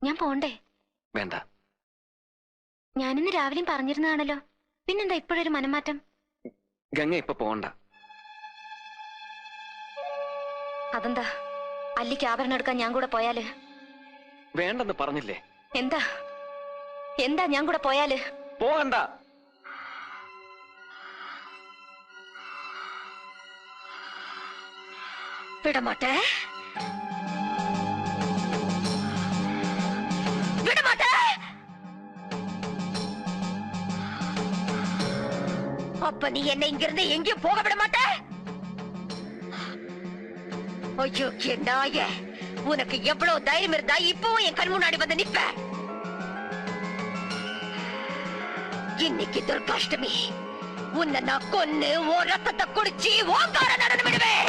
ഞാൻ പോണ്ടേ? വേണ്ട. ഞാനിന്ന് രാവിലെയും പറഞ്ഞിരുന്നതാണല്ലോ, പിന്നെന്താ ഇപ്പോഴൊരു മനംമാറ്റം? ഗംഗ ഇപ്പൊ പോണ്ട. അതെന്താ? അല്ലിക്ക് ആഭരണം എടുക്കാൻ ഞാൻ കൂടെ പോയാല്? വേണ്ടെന്ന് പറഞ്ഞില്ലേ? എന്താ എന്താ ഞാൻ കൂടെ പോയാല്? പോകണ്ട. വിടമാട്ടെ, വിടമാട്ടെ. அப்ப நீ என்ன இங்கிருந்து எங்கேயும் போக விட மாட்ட? ஐயோ நாயே, உனக்கு எவ்வளவு தைரியம் இருந்தா இப்பவும் என் கண் முன்னாடி வந்து நிப்ப? இன்னைக்கு துர்காஷ்டமி, உன்னை நான் கொன்னு ஓ ரத்தத்தை குடிச்சு ஓங்கார நடனம் விடுவேன்.